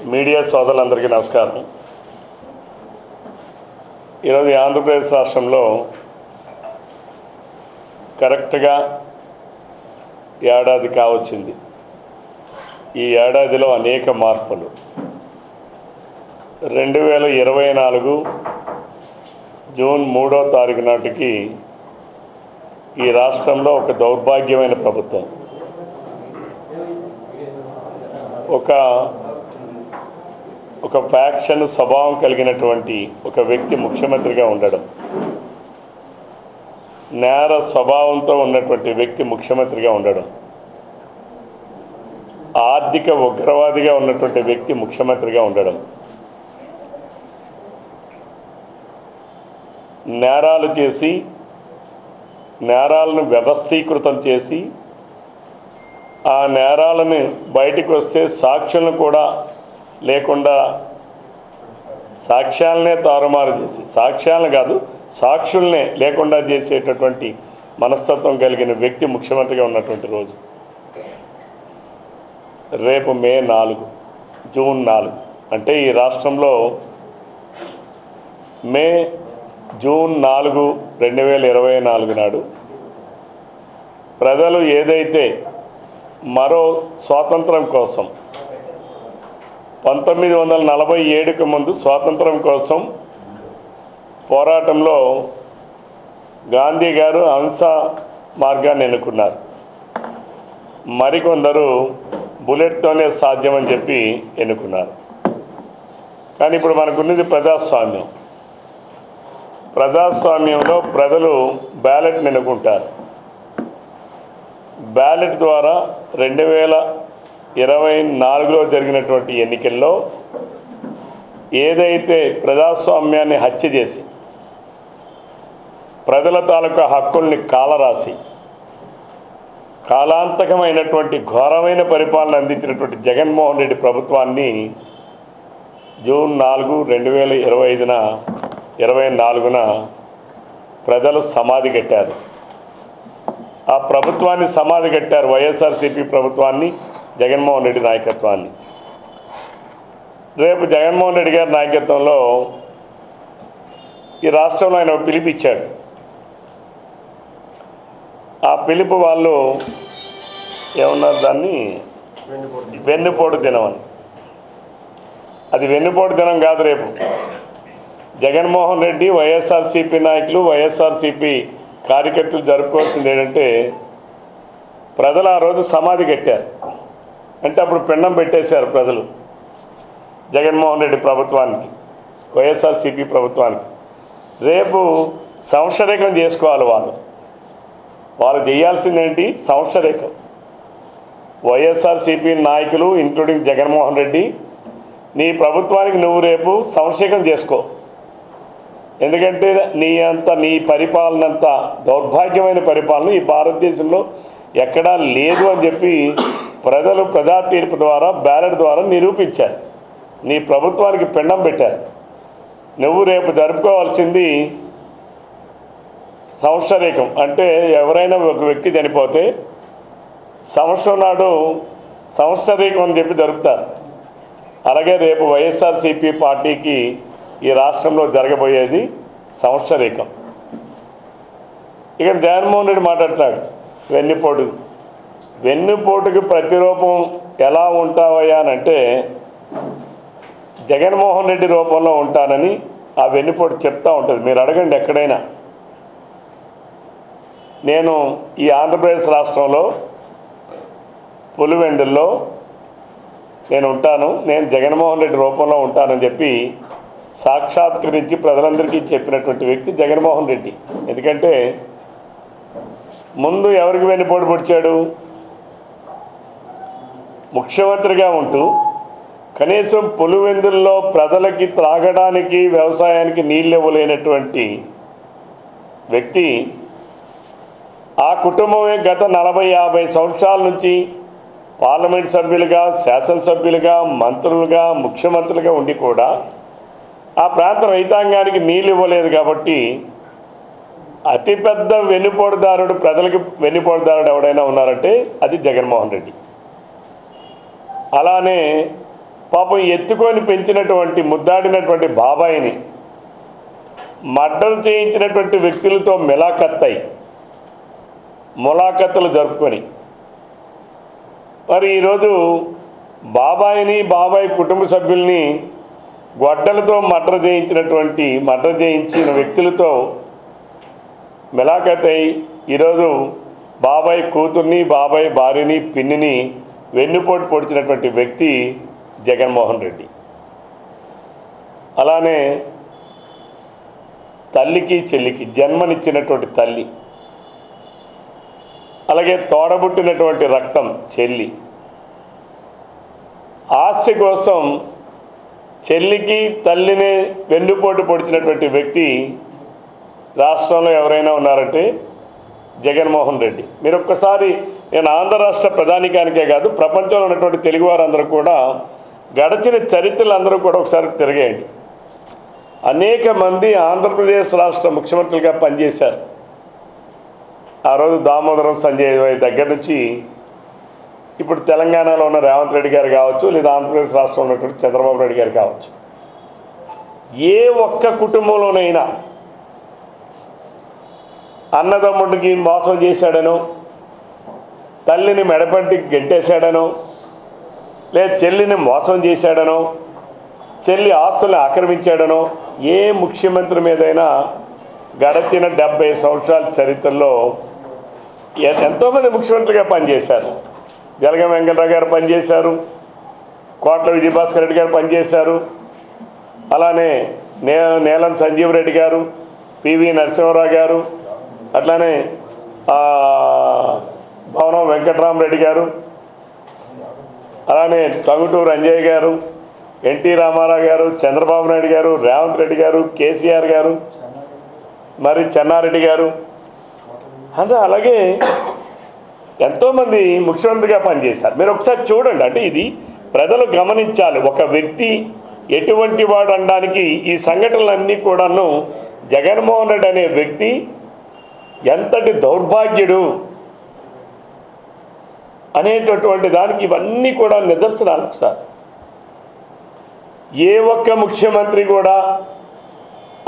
Media సోదరులందరికీ నమస్కారం. ఈరోజు ఆంధ్రప్రదేశ్ రాష్ట్రంలో కరెక్ట్గా ఏడాది కావచ్చింది. ఈ ఏడాదిలో అనేక మార్పులు. 2024 జూన్ 3వ తారీఖు నాటికి ఈ రాష్ట్రంలో ఒక దౌర్భాగ్యమైన ప్రభుత్వం, ఒక ఫ్యాక్షన్ స్వభావం కలిగినటువంటి ఒక వ్యక్తి ముఖ్యమంత్రిగా ఉండడం, నేర స్వభావంతో ఉన్నటువంటి వ్యక్తి ముఖ్యమంత్రిగా ఉండడం, ఆర్థిక ఉగ్రవాదిగా ఉన్నటువంటి వ్యక్తి ముఖ్యమంత్రిగా ఉండడం, నేరాలు చేసి నేరాలను వ్యవస్థీకృతం చేసి ఆ నేరాలను బయటికి వస్తే సాక్షులను కూడా లేకుండా సాక్ష్యాలనే తారుమారు చేసి, సాక్ష్యాలను కాదు సాక్షుల్నే లేకుండా చేసేటటువంటి మనస్తత్వం కలిగిన వ్యక్తి ముఖ్యమంత్రిగా ఉన్నటువంటి రోజు రేపు మే 4, జూన్ 4 అంటే ఈ రాష్ట్రంలో జూన్ 4, 2024 నాడు ప్రజలు ఏదైతే మరో స్వాతంత్రం కోసం 1947కు ముందు స్వాతంత్రం కోసం పోరాటంలో గాంధీ గారు అహింస మార్గాన్ని ఎన్నుకున్నారు. మరికొందరు బుల్లెట్తోనే సాధ్యమని చెప్పి ఎన్నుకున్నారు. కానీ ఇప్పుడు మనకున్నది ప్రజాస్వామ్యం. ప్రజాస్వామ్యంలో ప్రజలు బ్యాలెట్ని ఎన్నుకుంటారు. బ్యాలెట్ ద్వారా 2024లో జరిగినటువంటి ఎన్నికల్లో ఏదైతే ప్రజాస్వామ్యాన్ని హత్య చేసి ప్రజల తాలూకా హక్కుల్ని కాలరాసి కాలాంతకమైనటువంటి ఘోరమైన పరిపాలన అందించినటువంటి జగన్మోహన్ రెడ్డి ప్రభుత్వాన్ని జూన్ 4, 2024న ప్రజలు సమాధి కట్టారు. ఆ ప్రభుత్వాన్ని సమాధి కట్టారు. వైఎస్ఆర్సీపీ ప్రభుత్వాన్ని, జగన్మోహన్ రెడ్డి నాయకత్వాన్ని. రేపు జగన్మోహన్ రెడ్డి గారి నాయకత్వంలో ఈ రాష్ట్రంలో ఆయన పిలిపిచ్చాడు. ఆ పిలుపు వాళ్ళు ఏమన్నారు, దాన్ని వెన్నుపోటు దినం అని. అది వెన్నుపోటు దినం కాదు. రేపు జగన్మోహన్ రెడ్డి, వైఎస్ఆర్సీపీ నాయకులు, వైఎస్ఆర్సీపీ కార్యకర్తలు జరుపుకోవాల్సింది ఏంటంటే, ప్రజలు ఆ రోజు సమాధి కట్టారు. అంటే అప్పుడు పిండం పెట్టేశారు ప్రజలు జగన్మోహన్ రెడ్డి ప్రభుత్వానికి, వైఎస్ఆర్సీపీ ప్రభుత్వానికి. రేపు సంవత్సరేకం చేసుకోవాలి. వాళ్ళు చేయాల్సిందేంటి, సంవత్సరేకం. వైఎస్ఆర్సీపీ నాయకులు ఇంక్లూడింగ్ జగన్మోహన్ రెడ్డి, నీ ప్రభుత్వానికి నువ్వు రేపు సంవత్సరేకం చేసుకో. ఎందుకంటే నీ పరిపాలన అంత దౌర్భాగ్యమైన పరిపాలన ఈ భారతదేశంలో ఎక్కడా లేదు అని చెప్పి ప్రజలు ప్రజా తీర్పు ద్వారా, బ్యాలెట్ ద్వారా నిరూపించారు. నీ ప్రభుత్వానికి పిండం పెట్టారు. నువ్వు రేపు జరుపుకోవాల్సింది సంవత్సరేకం. అంటే ఎవరైనా ఒక వ్యక్తి చనిపోతే సంవత్సరం నాడు సంవత్సరేకం అని చెప్పి జరుపుతారు. అలాగే రేపు వైఎస్ఆర్సీపీ పార్టీకి ఈ రాష్ట్రంలో జరగబోయేది సంవత్సరేకం. ఇక్కడ జగన్మోహన్ రెడ్డి మాట్లాడతాడు వెన్నుపోటుకి ప్రతిరూపం ఎలా ఉంటావయ్యా అంటే, జగన్మోహన్ రెడ్డి రూపంలో ఉంటానని ఆ వెన్నుపోటు చెప్తూ ఉంటుంది. మీరు అడగండి ఎక్కడైనా. నేను ఈ ఆంధ్రప్రదేశ్ రాష్ట్రంలో పులివెందుల్లో నేను ఉంటాను, నేను జగన్మోహన్ రెడ్డి రూపంలో ఉంటానని చెప్పి సాక్షాత్కరించి ప్రజలందరికీ చెప్పినటువంటి వ్యక్తి జగన్మోహన్ రెడ్డి. ఎందుకంటే ముందు ఎవరికి వెన్నుపోటు పొడిచాడు, ముఖ్యమంత్రిగా ఉంటూ కనీసం పులివెందుల్లో ప్రజలకి త్రాగడానికి, వ్యవసాయానికి నీళ్ళు ఇవ్వలేనటువంటి వ్యక్తి. ఆ కుటుంబమే గత 40-50 సంవత్సరాల నుంచి పార్లమెంట్ సభ్యులుగా, శాసనసభ్యులుగా, మంత్రులుగా, ముఖ్యమంత్రులుగా ఉండి కూడా ఆ ప్రాంత రైతాంగానికి నీళ్ళు ఇవ్వలేదు. కాబట్టి అతిపెద్ద వెన్నుపోటుదారుడు, ప్రజలకు వెన్నుపోటుదారుడు ఎవడైనా ఉన్నారంటే అది జగన్మోహన్ రెడ్డి. అలానే పాపం ఎత్తుకొని పెంచినటువంటి ముద్దాడినటువంటి బాబాయిని మర్డర్ చేయించినటువంటి వ్యక్తులతో ములాఖత్తులు జరుపుకొని మరి ఈరోజు బాబాయి కుటుంబ సభ్యుల్ని గొడ్డలతో మర్డర్ చేయించిన వ్యక్తులతో మిలాఖత్ అయి ఈరోజు బాబాయ్ కూతుర్ని బాబాయ్ భార్యని పిన్నిని వెన్నుపోటు పొడిచినటువంటి వ్యక్తి జగన్మోహన్ రెడ్డి. అలానే తల్లికి చెల్లికి జన్మనిచ్చినటువంటి తల్లి, అలాగే తోడబుట్టినటువంటి రక్తం చెల్లి, ఆస్తి కోసం చెల్లికి తల్లిని వెన్నుపోటు పొడిచినటువంటి వ్యక్తి రాష్ట్రంలో ఎవరైనా ఉన్నారంటే జగన్మోహన్ రెడ్డి. మీరు ఒక్కసారి నేను ఆంధ్ర రాష్ట్ర ప్రధానికానికే కాదు ప్రపంచంలో ఉన్నటువంటి తెలుగు వారందరూ కూడా గడిచిన చరిత్రలందరూ కూడా ఒకసారి తిరిగేయండి. అనేక మంది ఆంధ్రప్రదేశ్ రాష్ట్ర ముఖ్యమంత్రులుగా పనిచేశారు. ఆ రోజు దామోదరం సంజయ్ దగ్గర నుంచి ఇప్పుడు తెలంగాణలో ఉన్న రేవంత్ రెడ్డి గారు కావచ్చు, లేదా ఆంధ్రప్రదేశ్ రాష్ట్రంలో ఉన్నటువంటి చంద్రబాబు నాయుడు గారు కావచ్చు, ఏ ఒక్క కుటుంబంలోనైనా అన్నదమ్ముడికి మోసం చేశాడనో, తల్లిని మెడపంటికి గెంటేశాడనో, లేదా చెల్లిని మోసం చేశాడనో, చెల్లి ఆస్తుల్ని ఆక్రమించాడనో ఏ ముఖ్యమంత్రి మీదైనా గడచిన 70 సంవత్సరాల చరిత్రలో ఎంతోమంది ముఖ్యమంత్రిగా పనిచేశారు. జలగం వెంకటరావు గారు పనిచేశారు, కోట్ల విజయభాస్కర్ రెడ్డి గారు పనిచేశారు, అలానే నీలం సంజీవ్ రెడ్డి గారు, పివి నరసింహారావు గారు, అట్లానే భవనం వెంకటరామరెడ్డి గారు, అలానే టంగుటూరు అంజయ్య గారు, ఎన్టీ రామారావు గారు, చంద్రబాబు నాయుడు గారు, రేవంత్ రెడ్డి గారు, కేసీఆర్ గారు, మరి చెన్నారెడ్డి గారు, అంటే అలాగే ఎంతోమంది ముఖ్యమంత్రిగా పనిచేశారు. మీరు ఒకసారి చూడండి. అంటే ఇది ప్రజలు గమనించాలి. ఒక వ్యక్తి ఎటువంటి వాడు అనడానికి ఈ సంఘటనలన్నీ కూడాను జగన్మోహన్ రెడ్డి అనే వ్యక్తి ఎంతటి దౌర్భాగ్యుడు అనేటటువంటి దానికి ఇవన్నీ కూడా నిదర్శనాలు. సార్, ఏ ఒక్క ముఖ్యమంత్రి కూడా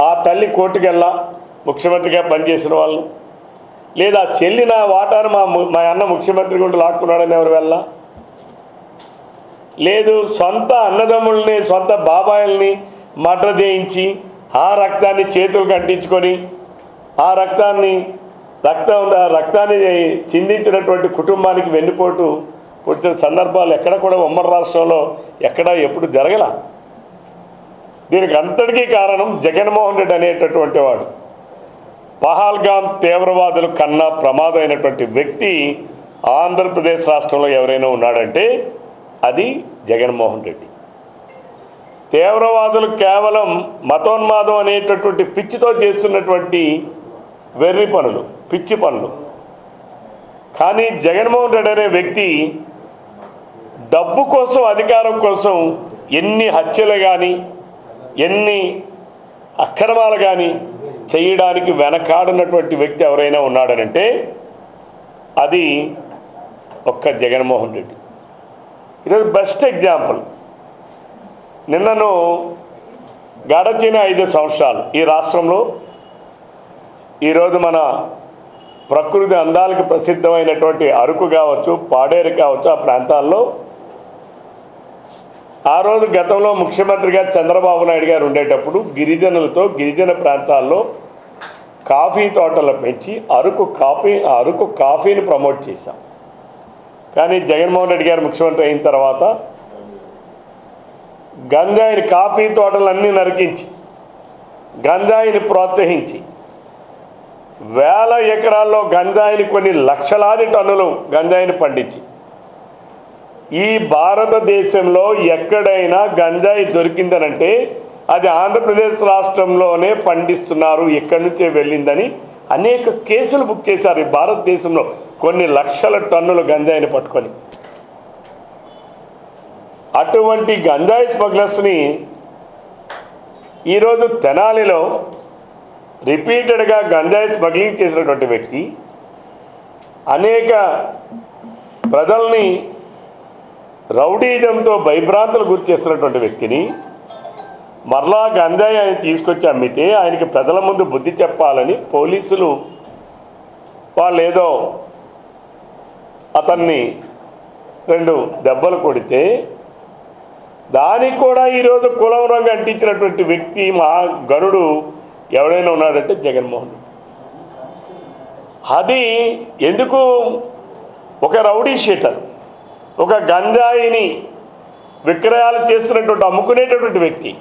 ఆ తల్లి కోర్టుకెళ్ళా ముఖ్యమంత్రిగా పనిచేసిన వాళ్ళు, లేదా చెల్లి నా వాటాను మా అన్న ముఖ్యమంత్రి గుండా లాక్కున్నాడని ఎవరు వెళ్ళా, లేదు సొంత అన్నదమ్ముల్ని సొంత బాబాయిల్ని మర్డర్ చేయించి ఆ రక్తాన్ని చేతులకు అంటించుకొని ఆ రక్తాన్ని చిందించినటువంటి కుటుంబానికి వెన్నుపోటు పొడిచిన సందర్భాలు ఎక్కడ కూడా ఉమ్మడి రాష్ట్రంలో ఎక్కడా ఎప్పుడు జరగల. దీనికి అంతటికీ కారణం జగన్మోహన్ రెడ్డి అనేటటువంటి వాడు. పహల్గామ్ తీవ్రవాదులు కన్నా ప్రమాదమైనటువంటి వ్యక్తి ఆంధ్రప్రదేశ్ రాష్ట్రంలో ఎవరైనా ఉన్నాడంటే అది జగన్మోహన్ రెడ్డి. తీవ్రవాదులు కేవలం మతోన్మాదం అనేటటువంటి పిచ్చితో చేస్తున్నటువంటి వెర్రి పనులు, పిచ్చి పనులు. కానీ జగన్మోహన్ రెడ్డి అనే వ్యక్తి డబ్బు కోసం, అధికారం కోసం ఎన్ని హత్యలు కానీ ఎన్ని అక్రమాలు కానీ చేయడానికి వెనకాడినటువంటి వ్యక్తి ఎవరైనా ఉన్నాడనంటే అది ఒక్క జగన్మోహన్ రెడ్డి. ఈరోజు బెస్ట్ ఎగ్జాంపుల్. నిన్నను గడచిన 5 సంవత్సరాలు ఈ రాష్ట్రంలో ఈరోజు మన ప్రకృతి అందాలకు ప్రసిద్ధమైనటువంటి అరకు కావచ్చు, పాడేరు కావచ్చు, ఆ ప్రాంతాల్లో ఆ రోజు గతంలో ముఖ్యమంత్రిగా చంద్రబాబు నాయుడు గారు ఉండేటప్పుడు గిరిజనులతో గిరిజన ప్రాంతాల్లో కాఫీ తోటలు పెంచి అరకు కాఫీని ప్రమోట్ చేశాం. కానీ జగన్మోహన్ రెడ్డి గారు ముఖ్యమంత్రి అయిన తర్వాత గంజాయిని, కాఫీ తోటలన్నీ నరికించి గంజాయిని ప్రోత్సహించి వేల ఎకరాల్లో గంజాయిని, కొన్ని లక్షలాది టన్నులు గంజాయిని పండించి ఈ భారతదేశంలో ఎక్కడైనా గంజాయి దొరికిందనంటే అది ఆంధ్రప్రదేశ్ రాష్ట్రంలోనే పండిస్తున్నారు, ఇక్కడి నుంచే వెళ్ళిందని అనేక కేసులు బుక్ చేశారు. ఈ భారతదేశంలో కొన్ని లక్షల టన్నుల గంజాయిని పట్టుకొని. అటువంటి గంజాయి స్మగ్లర్స్ని ఈరోజు తెనాలిలో రిపీటెడ్గా గంజాయి స్మగ్లింగ్ చేసినటువంటి వ్యక్తి అనేక ప్రజల్ని రౌడీజంతో భయభ్రాంతులు గురి చేస్తున్నటువంటి వ్యక్తిని మరలా గంజాయి ఆయన తీసుకొచ్చి అమ్మితే ఆయనకి ప్రజల ముందు బుద్ధి చెప్పాలని పోలీసులు వాళ్ళు ఏదో అతన్ని 2 దెబ్బలు కొడితే దానికి కూడా ఈరోజు కులం రంగు అంటించినటువంటి వ్యక్తి మా గనుడు ఎవడైనా ఉన్నాడంటే జగన్మోహన్. అది ఎందుకు? ఒక రౌడీ షీటర్, ఒక గంజాయిని విక్రయాలు చేస్తున్నటువంటి అమ్ముకునేటటువంటి వ్యక్తి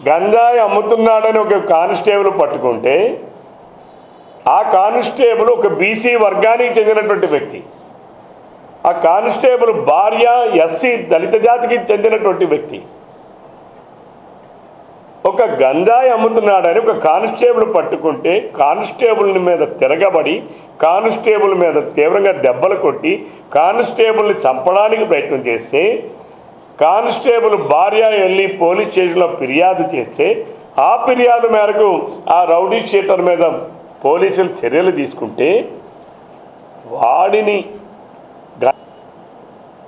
గంజాయి అమ్ముతున్నాడని ఒక కానిస్టేబుల్ పట్టుకుంటే ఆ కానిస్టేబుల్ ఒక బీసీ వర్గానికి చెందినటువంటి వ్యక్తి, ఆ కానిస్టేబుల్ భార్య ఎస్సీ దళిత జాతికి చెందినటువంటి వ్యక్తి. ఒక గంజాయి అమ్ముతున్నాడని ఒక కానిస్టేబుల్ పట్టుకుంటే కానిస్టేబుల్ మీద తిరగబడి కానిస్టేబుల్ మీద తీవ్రంగా దెబ్బలు కొట్టి కానిస్టేబుల్ని చంపడానికి ప్రయత్నం చేస్తే కానిస్టేబుల్ భార్య వెళ్ళి పోలీస్ స్టేషన్లో ఫిర్యాదు చేస్తే ఆ ఫిర్యాదు మేరకు ఆ రౌడీ షీటర్ మీద పోలీసులు చర్యలు తీసుకుంటే వాడిని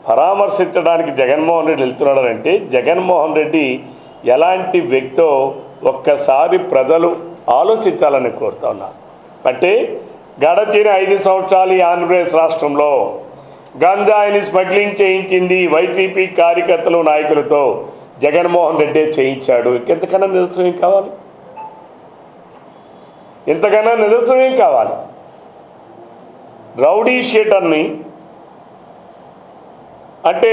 పరామర్శించడానికి జగన్మోహన్ రెడ్డి వెళ్తున్నాడంటే జగన్మోహన్ రెడ్డి ఎలాంటి వ్యక్తో ఒక్కసారి ప్రజలు ఆలోచించాలని కోరుతా ఉన్నారు. అంటే గడచిన 5 సంవత్సరాలు ఈ ఆంధ్రప్రదేశ్ రాష్ట్రంలో గంజాయిని స్మగ్లింగ్ చేయించింది వైసీపీ కార్యకర్తలు నాయకులతో జగన్మోహన్ రెడ్డి చేయించాడు. ఇంకెంతకన్నా నిదర్శనం ఏం కావాలి? ఇంతకన్నా నిదర్శనం ఏం కావాలి? రౌడీ షీటర్ని అంటే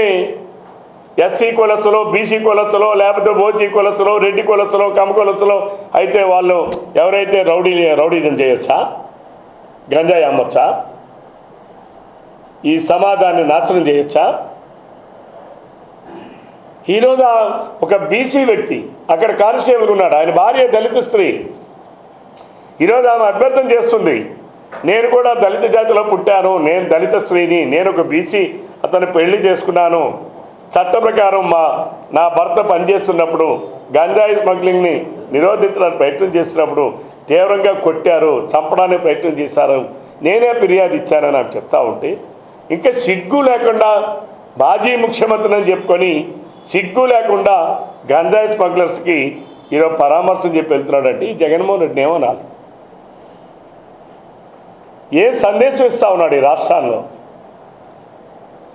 ఎస్సీ కులస్తులో బీసీ కులస్తులో లేకపోతే ఓసీ కులస్తులో రెడ్డి కులస్తులో కమ్మ కులస్తులో అయితే వాళ్ళు ఎవరైతే రౌడీజం చేయొచ్చా? గంజాయి అమ్మొచ్చా? ఈ సమాజాన్ని నాశనం చేయొచ్చా? ఈరోజు ఒక బీసీ వ్యక్తి అక్కడ కానిస్టేబుల్ ఉన్నాడు, ఆయన భార్య దళిత స్త్రీ. ఈరోజు ఆమె అభ్యర్థన చేస్తుంది, నేను కూడా దళిత జాతిలో పుట్టాను, నేను దళిత స్త్రీని, నేను ఒక బీసీ అతను పెళ్లి చేసుకున్నాను, చట్ట ప్రకారం నా భర్త పనిచేస్తున్నప్పుడు గంజాయి స్మగ్లింగ్ని నిరోధించడానికి ప్రయత్నం చేస్తున్నప్పుడు తీవ్రంగా కొట్టారు, చంపడానికి ప్రయత్నం చేశారు, నేనే ఫిర్యాదు ఇచ్చానని నాకు చెప్తా ఉంటే ఇంకా సిగ్గు లేకుండా మాజీ ముఖ్యమంత్రి అని చెప్పుకొని సిగ్గు లేకుండా గంజాయి స్మగ్లర్స్కి ఈరోజు పరామర్శం చెప్పి వెళ్తున్నాడంటే ఈ జగన్మోహన్ రెడ్డిని ఏమనాలి? ఏ సందేశం ఇస్తా ఉన్నాడు ఈ రాష్ట్రాల్లో?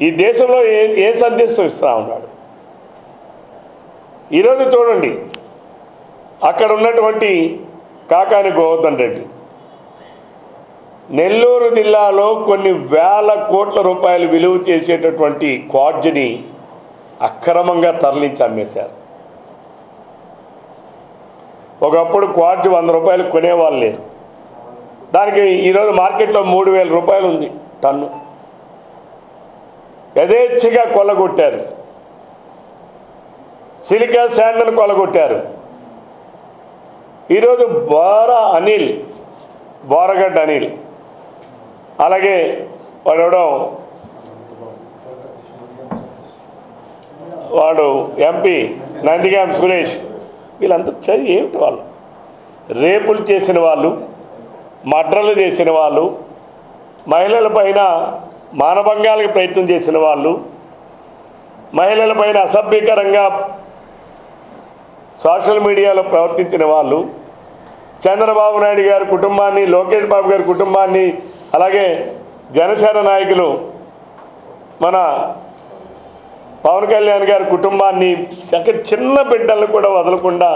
ఈ దేశంలో ఏ సందేశం ఇస్తా ఉన్నాడు? ఈరోజు చూడండి, అక్కడ ఉన్నటువంటి కాకాని గోవర్ధన్ రెడ్డి నెల్లూరు జిల్లాలో కొన్ని వేల కోట్ల రూపాయలు విలువ చేసేటటువంటి క్వాడ్జిని అక్రమంగా తరలించి అమ్మేశారు. ఒకప్పుడు క్వాడ్జి 100 రూపాయలు కొనేవాళ్ళు లేరు, దానికి ఈరోజు మార్కెట్లో 3000 రూపాయలు ఉంది టన్ను. యథేచ్ఛగా కొల్లగొట్టారు. సిలికా శాండ్ను కొల్లగొట్టారు. ఈరోజు బోరగడ్డ అనిల్, అలాగే వాడు ఎంపీ నందిగాం సురేష్, వీళ్ళందరూ చదివి ఏమిటి? వాళ్ళు రేపులు చేసిన వాళ్ళు, మర్డర్లు చేసిన వాళ్ళు, మహిళల పైన మానభంగాలకు ప్రయత్నం చేసిన వాళ్ళు, మహిళల పైన అసభ్యకరంగా సోషల్ మీడియాలో ప్రవర్తించిన వాళ్ళు, చంద్రబాబు నాయుడు గారి కుటుంబాన్ని, లోకేష్ బాబు గారి కుటుంబాన్ని, అలాగే జనసేన నాయకులు మన పవన్ కళ్యాణ్ గారి కుటుంబాన్ని, చిన్న బిడ్డలను కూడా వదలకుండా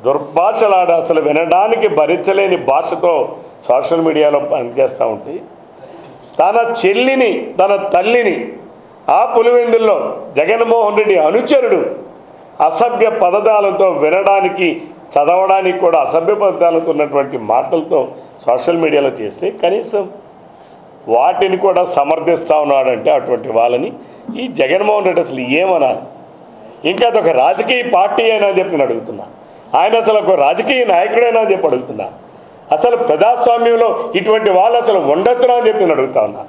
దుర్భాషలాడ అసలు వినడానికి భరించలేని భాషతో సోషల్ మీడియాలో పనిచేస్తూ ఉంటే తన చెల్లిని, తన తల్లిని ఆ పులివెందుల్లో జగన్మోహన్ రెడ్డి అనుచరుడు అసభ్య పదజాలంతో వినడానికి, చదవడానికి కూడా అసభ్య పదజాలంతో ఉన్నటువంటి మాటలతో సోషల్ మీడియాలో చేస్తే కనీసం వాటిని కూడా సమర్థిస్తూ ఉన్నాడంటే అటువంటి వాళ్ళని ఈ జగన్మోహన్ రెడ్డి అసలు ఏమనాలి? ఇంకా అదొక రాజకీయ పార్టీ అయినా అని చెప్పి నేను అడుగుతున్నా. ఆయన అసలు ఒక రాజకీయ నాయకుడైనా అని చెప్పి అడుగుతున్నా. అసలు ప్రజాస్వామ్యంలో ఇటువంటి వాళ్ళు అసలు ఉండొచ్చునా అని చెప్పి నేను అడుగుతా ఉన్నా.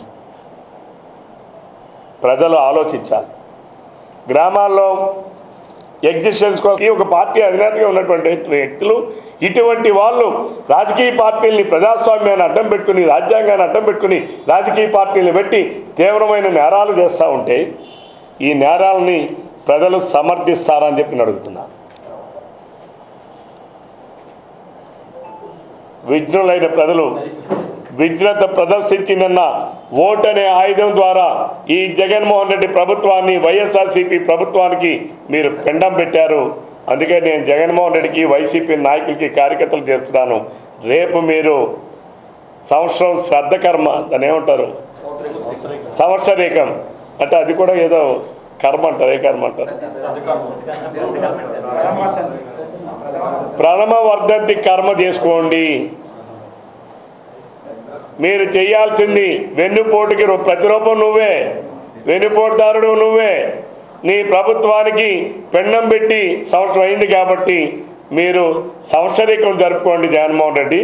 ప్రజలు ఆలోచించాలి. గ్రామాల్లో ఎగ్జిస్టెన్స్ కోసం ఒక పార్టీ అధినేతగా ఉన్నటువంటి వ్యక్తులు ఇటువంటి వాళ్ళు రాజకీయ పార్టీల్ని, ప్రజాస్వామ్యాన్ని అడ్డం పెట్టుకుని, రాజ్యాంగాన్ని అడ్డం పెట్టుకుని రాజకీయ పార్టీలను పెట్టి తీవ్రమైన నేరాలు చేస్తూ ఉంటే ఈ నేరాలని ప్రజలు సమర్థిస్తారని చెప్పి నేను అడుగుతున్నా. విఘ్నులైన ప్రజలు విఘ్నత ప్రదర్శించిన ఓటనే ఆయుధం ద్వారా ఈ జగన్మోహన్ రెడ్డి ప్రభుత్వాన్ని, వైఎస్ఆర్సీపీ ప్రభుత్వానికి మీరు పిండం పెట్టారు. అందుకే నేను జగన్మోహన్ రెడ్డికి, వైసీపీ నాయకులకి, కార్యకర్తలు చెప్తున్నాను, రేపు మీరు సంవత్సరం శ్రద్ధ కర్మ, దాన్ని ఏమంటారు, సంవత్సరీకం అంటే అది కూడా ఏదో కర్మ అంటారు. ఏ కర్మ అంటారు? ప్రథమ వర్ధంతి కర్మ చేసుకోండి. మీరు చేయాల్సింది వెన్నుపోటుకి ప్రతిరూపం నువ్వే, వెన్నుపోటుదారుడు నువ్వే. నీ ప్రభుత్వానికి పెండం పెట్టి సంవత్సరం అయింది కాబట్టి మీరు సంవత్సరీకం జరుపుకోండి జగన్మోహన్ రెడ్డి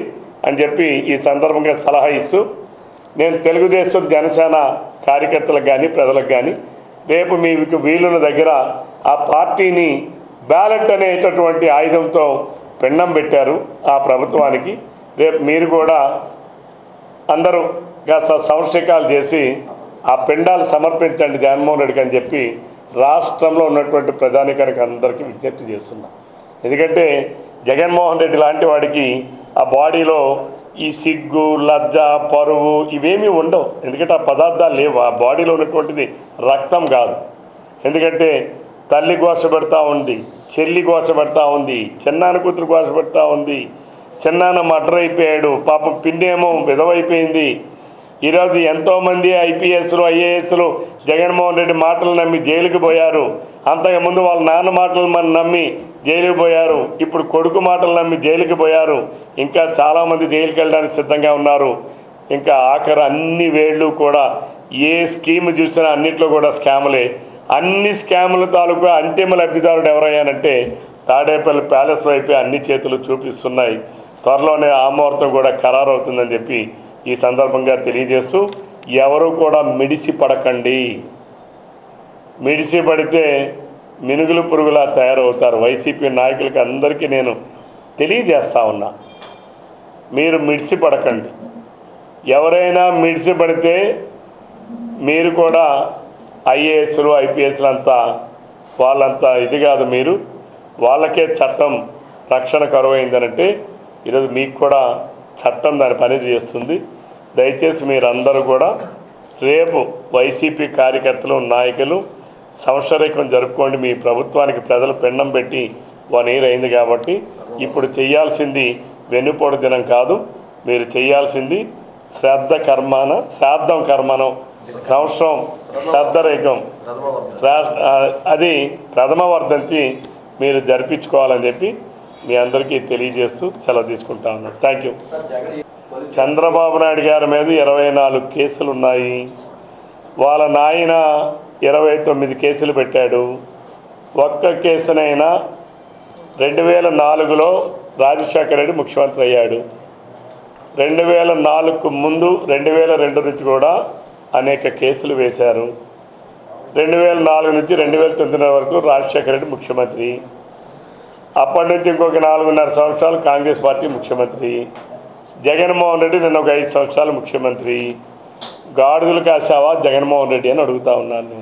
అని చెప్పి ఈ సందర్భంగా సలహా ఇస్తూ, నేను తెలుగుదేశం జనసేన కార్యకర్తలకు కానీ ప్రజలకు కానీ రేపు మీకు వీలున్న దగ్గర ఆ పార్టీని బ్యాలెట్ అనేటటువంటి ఆయుధంతో పెండం పెట్టారు ఆ ప్రభుత్వానికి. రేపు మీరు కూడా అందరూ కాస్త సంవత్సరికాలు చేసి ఆ పిండాలు సమర్పించండి జగన్మోహన్ రెడ్డికి అని చెప్పి రాష్ట్రంలో ఉన్నటువంటి ప్రజానికానికి అందరికీ విజ్ఞప్తి చేస్తున్నాం. ఎందుకంటే జగన్మోహన్ రెడ్డి లాంటి వాడికి ఆ బాడీలో ఈ సిగ్గు, లజ్జ, పరువు ఇవేమీ ఉండవు. ఎందుకంటే ఆ పదార్థాలు లేవు. ఆ బాడీలో ఉన్నటువంటిది రక్తం కాదు. ఎందుకంటే తల్లి ఘోష పెడతా ఉంది, చెల్లి ఘోష పెడతా ఉంది, చిన్నాన్న కూతురు ఘోష పెడతా ఉంది, చిన్నాన్న మర్డర్ అయిపోయాడు, పాపం పిన్నేమో విధవైపోయింది. ఈరోజు ఎంతోమంది ఐపీఎస్లు, ఐఏఎస్లు జగన్మోహన్ రెడ్డి మాటలు నమ్మి జైలుకి పోయారు. అంతకుముందు వాళ్ళ నాన్న మాటలు మనం నమ్మి జైలుకి పోయారు. ఇప్పుడు కొడుకు మాటలు నమ్మి జైలుకి పోయారు. ఇంకా చాలామంది జైలుకి వెళ్ళడానికి సిద్ధంగా ఉన్నారు. ఇంకా ఆఖరు అన్ని వేళ్ళు కూడా ఏ స్కీమ్ చూసినా అన్నిట్లో కూడా స్కాములే. అన్ని స్కాముల తాలూకా అంతిమ లబ్ధిదారుడు ఎవరయ్యానంటే తాడేపల్లి ప్యాలెస్ వైపే అన్ని చేతులు చూపిస్తున్నాయి. త్వరలోనే ఆ ముహూర్తం కూడా ఖరారు అవుతుందని చెప్పి ఈ సందర్భంగా తెలియజేస్తూ, ఎవరు కూడా మిడిసి పడకండి. మిడిసి పడితే మినుగులు పురుగులా తయారవుతారు. వైసీపీ నాయకులకి అందరికీ నేను తెలియజేస్తా ఉన్నా, మీరు మిడిసి పడకండి. ఎవరైనా మిడిసి పడితే మీరు కూడా ఐఏఎస్లు, ఐపీఎస్లు అంతా వాళ్ళంతా ఇది కాదు. మీరు వాళ్ళకే చట్టం రక్షణ కరువైందనంటే ఈరోజు మీకు కూడా చట్టం దాని పని చేస్తుంది. దయచేసి మీరందరూ కూడా రేపు వైసీపీ కార్యకర్తలు, నాయకులు సంవత్సరీకం జరుపుకోండి. మీ ప్రభుత్వానికి ప్రజలు పెండం పెట్టి 1 year అయింది కాబట్టి ఇప్పుడు చేయాల్సింది వెన్నుపోటు దినం కాదు, మీరు చేయాల్సింది శ్రాద్ధం కర్మనం సంవత్సరం శ్రద్ధరేకం అది ప్రథమ వర్ధంతి మీరు జరిపించుకోవాలని చెప్పి మీ అందరికీ తెలియజేస్తూ సెలవు తీసుకుంటా ఉన్నాను. Thank you. చంద్రబాబు నాయుడు గారి మీద 24 కేసులు ఉన్నాయి. వాళ్ళ నాయన 29 కేసులు పెట్టాడు. ఒక్క కేసునైనా 2004లో రాజశేఖర రెడ్డి ముఖ్యమంత్రి అయ్యాడు. 2004కు ముందు 2002 నుంచి కూడా అనేక కేసులు వేశారు. 2004 నుంచి 2009 వరకు రాజశేఖర రెడ్డి ముఖ్యమంత్రి. అప్పటి నుంచి ఇంకొక 4.5 సంవత్సరాలు కాంగ్రెస్ పార్టీ ముఖ్యమంత్రి. జగన్మోహన్ రెడ్డి నిన్న ఒక 5 సంవత్సరాలు ముఖ్యమంత్రి. గాడిదలు కాసావా జగన్మోహన్ రెడ్డి అని అడుగుతా ఉన్నాను.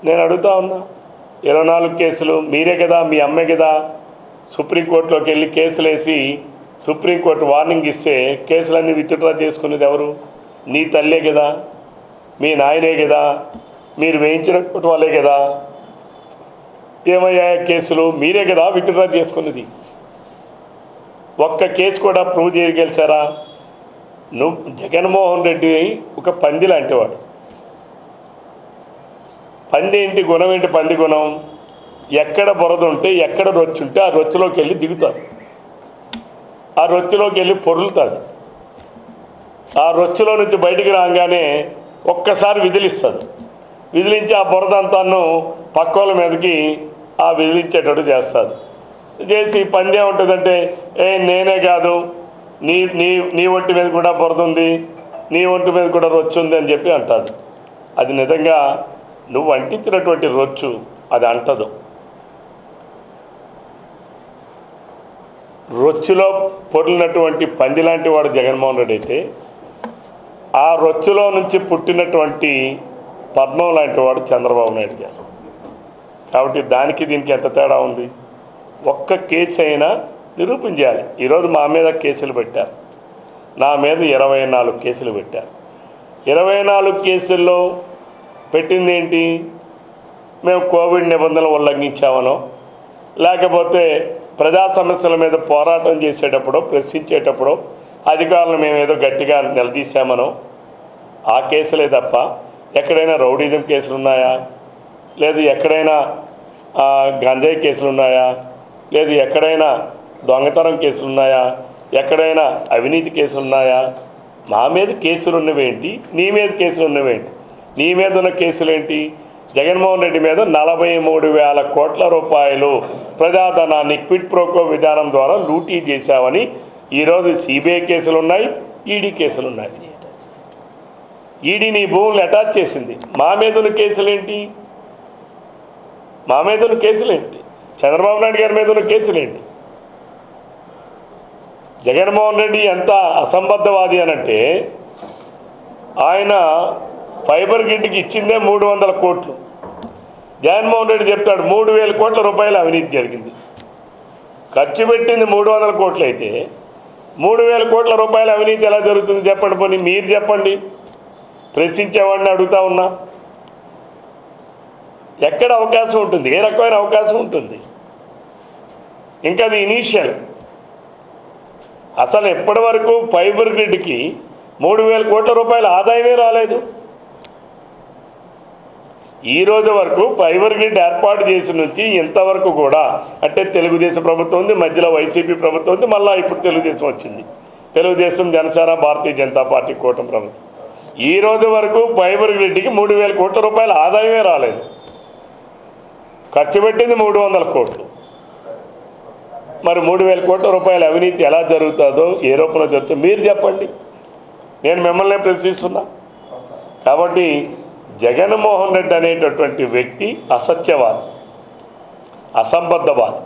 నేను అడుగుతా ఉన్నా, 24 కేసులు మీరే కదా, మీ అమ్మే కదా సుప్రీంకోర్టులోకి వెళ్ళి కేసులు వేసి సుప్రీంకోర్టు వార్నింగ్ ఇస్తే కేసులన్నీ విత్డ్రా చేసుకునేది ఎవరు? నీ తల్లే కదా, మీ నాయనే కదా, మీరు వేయించిన వాళ్ళే కదా. ఏమయ్యా కేసులు? మీరే కదా విత్డ్రా చేసుకున్నది. ఒక్క కేసు కూడా ప్రూవ్ చేయగలిసారా? జగన్మోహన్ రెడ్డి ఒక పంది లాంటివాడు. పంది ఏంటి గుణం? ఏంటి పంది గుణం? ఎక్కడ బురద ఉంటే, ఎక్కడ రొచ్చు ఉంటే ఆ రొచ్చులోకి వెళ్ళి దిగుతుంది, ఆ రొచ్చులోకి వెళ్ళి పొరులుతుంది. ఆ రొచ్చులో నుంచి బయటికి రాగానే ఒక్కసారి విదిలిస్తుంది. విదిలించి ఆ బురద అంతాను పక్కోళ్ళ మీదకి ఆ విదిలించేటట్టు చేస్తుంది. చేసి పంది ఏముంటుందంటే, నేనే కాదు, నీ నీ నీ ఒంటి మీద కూడా బురద ఉంది, నీ ఒంటి మీద కూడా రొచ్చు ఉంది అని చెప్పి అంటుంది. అది నిజంగా నువ్వు అంటించినటువంటి రొచ్చు అది అంటదు. రొచ్చులో పొర్లినటువంటి పంది లాంటి వాడు జగన్మోహన్ రెడ్డి అయితే, ఆ రొచ్చులో నుంచి పుట్టినటువంటి పద్మం లాంటి వాడు చంద్రబాబు నాయుడు గారు. కాబట్టి దానికి దీనికి ఎంత తేడా ఉంది? ఒక్క కేసు అయినా నిరూపణ చేయాలి. ఈరోజు మా మీద కేసులు పెట్టారు, నా మీద 24 కేసులు పెట్టారు. 24 కేసుల్లో పెట్టింది ఏంటి? మేము కోవిడ్ నిబంధనలు ఉల్లంఘించామనో, లేకపోతే ప్రజా సమస్యల మీద పోరాటం చేసేటప్పుడు ప్రశ్నించేటప్పుడు అధికారులను మేమేదో గట్టిగా నిలదీశామనో ఆ కేసులే తప్ప ఎక్కడైనా రౌడీజం కేసులు ఉన్నాయా, లేదు ఎక్కడైనా గంజాయి కేసులు ఉన్నాయా, లేదు ఎక్కడైనా దొంగతనం కేసులు ఉన్నాయా, ఎక్కడైనా అవినీతి కేసులు ఉన్నాయా? మా మీద కేసులు ఉన్నవేంటి, నీ మీద కేసులు ఉన్నవేంటి? నీ మీద ఉన్న కేసులేంటి? జగన్మోహన్ రెడ్డి మీద 43,000 కోట్ల రూపాయలు ప్రజాధనాన్ని క్విడ్ ప్రోకో విధానం ద్వారా లూటీ చేశామని ఈరోజు సిబిఐ కేసులు ఉన్నాయి, ఈడీ కేసులు ఉన్నాయి. ఈడీ నీ భూములు అటాచ్ చేసింది. మా మీద ఉన్న కేసులేంటి? మా మీద ఉన్న కేసులేంటి? చంద్రబాబు నాయుడు గారి మీద ఉన్న కేసులేంటి? జగన్మోహన్ రెడ్డి ఎంత అసంబద్ధవాది అనంటే ఆయన ఫైబర్ గ్రిడ్కి ఇచ్చిందే 300 కోట్లు. జగన్మోహన్ రెడ్డి చెప్తాడు 3,000 కోట్ల రూపాయలు అవినీతి జరిగింది. ఖర్చు పెట్టింది 300 కోట్లు అయితే 3,000 కోట్ల రూపాయల అవినీతి ఎలా జరుగుతుంది చెప్పండి. పోనీ మీరు చెప్పండి, ప్రశ్నించేవాడిని అడుగుతా ఉన్నా. ఎక్కడ అవకాశం ఉంటుంది? ఏ రకమైన అవకాశం ఉంటుంది? ఇంకా అది ఇనీషియల్. అసలు ఎప్పటి వరకు ఫైబర్ గ్రిడ్కి 3,000 కోట్ల రూపాయల ఆదాయమే రాలేదు. ఈ రోజు వరకు ఫైబర్ గ్రిడ్ ఏర్పాటు చేసిన నుంచి ఇంతవరకు కూడా, అంటే తెలుగుదేశం ప్రభుత్వం ఉంది, మధ్యలో వైసీపీ ప్రభుత్వం ఉంది, మళ్ళీ ఇప్పుడు తెలుగుదేశం వచ్చింది. తెలుగుదేశం, జనసేన, భారతీయ జనతా పార్టీ కూటమి ప్రభుత్వం. ఈ రోజు వరకు ఫైబర్ గ్రిడ్కి 3,000 కోట్ల రూపాయల ఆదాయమే రాలేదు. ఖర్చు పెట్టింది 300 కోట్లు. మరి 3,000 కోట్ల రూపాయల అవినీతి ఎలా జరుగుతుందో, ఏ రూపంలో జరుగుతుందో మీరు చెప్పండి. నేను మిమ్మల్ని ప్రశ్నిస్తున్నా. కాబట్టి జగన్మోహన్ రెడ్డి అనేటటువంటి వ్యక్తి అసత్యవాది, అసంబద్ధవాది,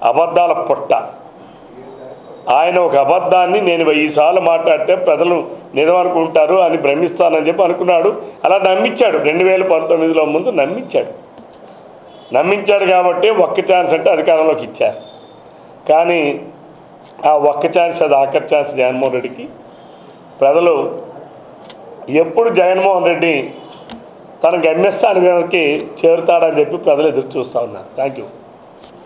అబద్ధాల పుట్ట. ఆయన ఒక అబద్ధాన్ని నేను 1000 సార్లు మాట్లాడితే ప్రజలు నిజం అనుకుంటారు అని భ్రమిస్తానని చెప్పి అనుకున్నాడు. అలా నమ్మించాడు. 2019లో ముందు నమ్మించాడు కాబట్టి ఒక్క ఛాన్స్ అంటే అధికారంలోకి ఇచ్చారు. కానీ ఆ ఒక్క ఛాన్స్, అది ఆఖరి ఛాన్స్ జగన్మోహన్ రెడ్డికి. ప్రజలు ఎప్పుడు జగన్మోహన్ రెడ్డి తన గమ్యస్థానానికి చేరుతాడని చెప్పి ప్రజలు ఎదురు చూస్తూ ఉన్నారు. Thank you.